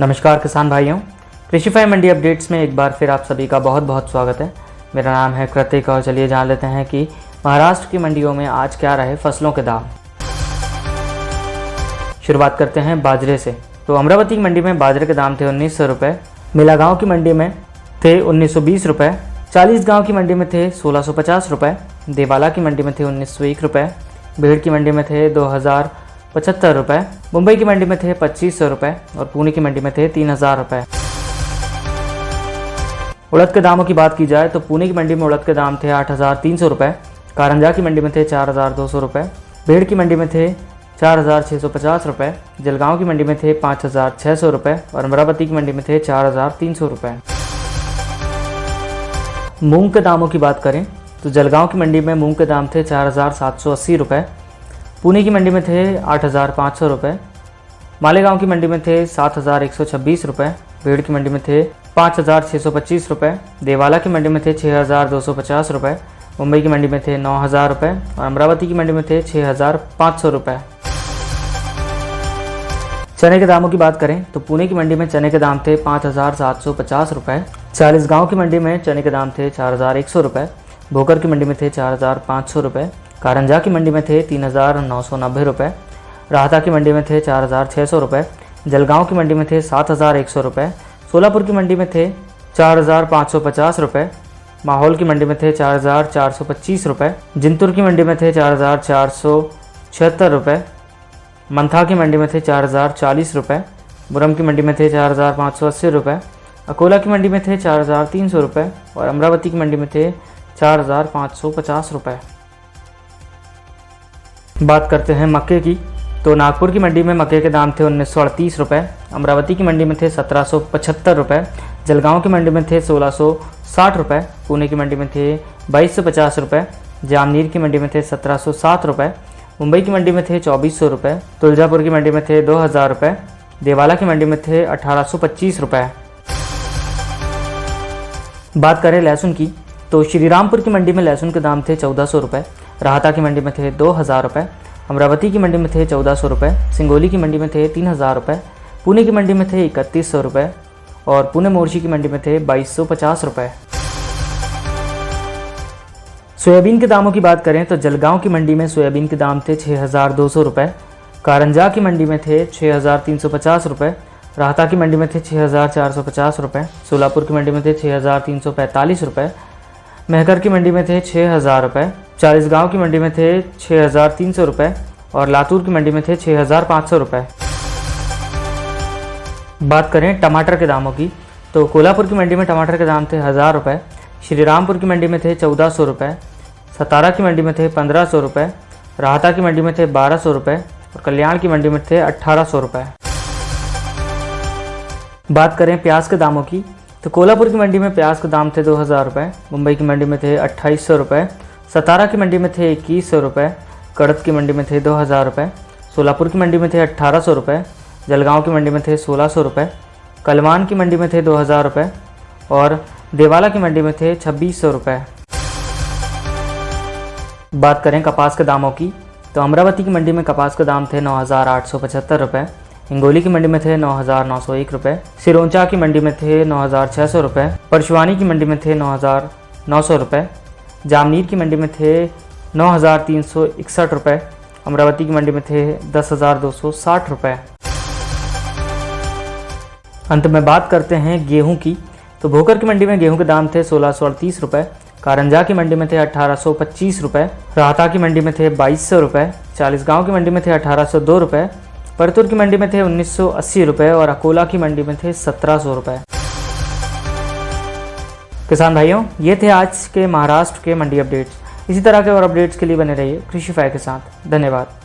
नमस्कार किसान भाइयों, कृषिफाई मंडी अपडेट्स में एक बार फिर आप सभी का बहुत बहुत स्वागत है। मेरा नाम है कृतिक और चलिए जान लेते हैं कि महाराष्ट्र की मंडियों में आज क्या रहे फसलों के दाम। शुरुआत करते हैं बाजरे से। तो अमरावती की मंडी में बाजरे के दाम थे 1900 रुपये, मिलागांव की मंडी में थे 1920 रुपये, 40 गाँव की मंडी में थे 1650 रुपये, देवाला की मंडी में थे 1901 रुपये, भीड़ की मंडी में थे 2075 रुपये, मुंबई की मंडी में थे 2500 रुपये और पुणे की मंडी में थे 3000 रुपये। उड़द के दामों की बात की जाए तो पुणे की मंडी में उड़द के दाम थे 8300 रुपये, कारंजा की मंडी में थे 4200 रुपये, भीड़ की मंडी में थे 4650 रुपये, जलगांव की मंडी में थे 5600 रुपये और अमरावती की मंडी में थे 4300 रुपये। मूंग के दामों की बात करें तो जलगांव की मंडी में मूंग के दाम थे 4780 रुपये, पुणे की मंडी में थे 8500 रुपये, मालेगांव की मंडी में थे 7126 रुपये, भीड़ की मंडी में थे 5625 रुपये, देवाला की मंडी में थे 6250 रुपये, मुंबई की मंडी में थे 9000 रुपये और अमरावती की मंडी में थे 6500 रुपये। चने के दामों की बात करें तो पुणे की मंडी में चने के दाम थे 5750 रुपये, 40 गाँव की मंडी में चने के दाम थे 4100 रुपये, भोकर की मंडी में थे 4500 रुपये, कारंजा की मंडी में थे 3990 रुपये, राहता की मंडी में थे 4600 रुपये, जलगांव की मंडी में थे 7100 रुपये, सोलापुर की मंडी में थे 4550 रुपये, माहौल की मंडी में थे 4425 रुपये, जिंतूर की मंडी में थे 4476 रुपये, मंथा की मंडी में थे 4040 रुपये, बुरम की मंडी में थे 4580 रुपये, अकोला की मंडी में थे 4300 रुपये और अमरावती की मंडी में थे 4550 रुपये। बात करते हैं मक्के की। तो नागपुर की मंडी में मक्के के दाम थे 1938 रुपये, अमरावती की मंडी में थे 1775 रुपये, जलगांव की मंडी में थे 1660 रुपये, पुणे की मंडी में थे 2250 रुपये, जामनीर की मंडी में थे 1707 रुपये, मुंबई की मंडी में थे 2400 रुपये, तुलजापुर की मंडी में थे 2000 रुपये, देवाला की मंडी में थे 1825 रुपये। बात करें लहसुन की तो श्रीरामपुर की मंडी में लहसुन के दाम थे 1400 रुपये, राहता की मंडी में थे 2000 रुपये, अमरावती की मंडी में थे 1400 रुपये, सिंगोली की मंडी में थे 3000 रुपये, पुणे की मंडी में थे 3100 रुपये और पुणे मोर्शी की मंडी में थे 2250 रुपये। सोयाबीन के दामों की बात करें तो जलगांव की मंडी में सोयाबीन के दाम थे 6200 रुपये, कारंजा की मंडी में थे 6350 रुपये, राहता की मंडी में थे 6450 रुपये, सोलापुर की मंडी में थे 6345 रुपये, महकर की मंडी में थे 6000 रुपये, 40 गाँव की मंडी में थे 6300 रुपये और लातूर की मंडी में थे 6500 रुपये। बात करें टमाटर के दामों की तो कोल्हापुर की मंडी में टमाटर के दाम थे 1000 रुपये, श्रीरामपुर की मंडी में थे 1400 रुपये, सतारा की मंडी में थे 1500 रुपये, राहता की मंडी में थे 1200 रुपये और कल्याण की मंडी में थे 1800 रुपये। बात करें प्याज के दामों की तो कोल्हापुर की मंडी में प्याज के दाम थे 2000 रुपये, मुंबई की मंडी में थे 2800 रुपये, सतारा की मंडी में थे 2100 रुपये, कड़त की मंडी में थे 2000 रुपये, सोलापुर की मंडी में थे 1800 रुपये, जलगांव की मंडी में थे 1600 रुपये, कलवान की मंडी में थे 2000 रुपये और देवाला की मंडी में थे 2600 रुपये। बात करें कपास के दामों की तो अमरावती की मंडी में कपास के दाम थे 9875 रुपये, हिंगोली की मंडी में थे 9901 रुपये, सिरोंचा की मंडी में थे 9600 रुपये, परशुआनी की मंडी में थे 9900 रुपये, जामनीर की मंडी में थे 9361 रुपये, अमरावती की मंडी में थे 10260 रुपये। अंत में बात करते हैं गेहूं की तो भोकर की मंडी में गेहूं के दाम थे 1638 रुपये, कारंजा की मंडी में थे 1825 रुपये, राहता की मंडी में थे 2200 रुपये, 40 गाँव की मंडी में थे 1802 रुपये, परतूर की मंडी में थे 1980 रुपये और अकोला की मंडी में थे 1700 रुपये। किसान भाइयों, ये थे आज के महाराष्ट्र के मंडी अपडेट्स। इसी तरह के और अपडेट्स के लिए बने रहिए कृषिफाई के साथ। धन्यवाद।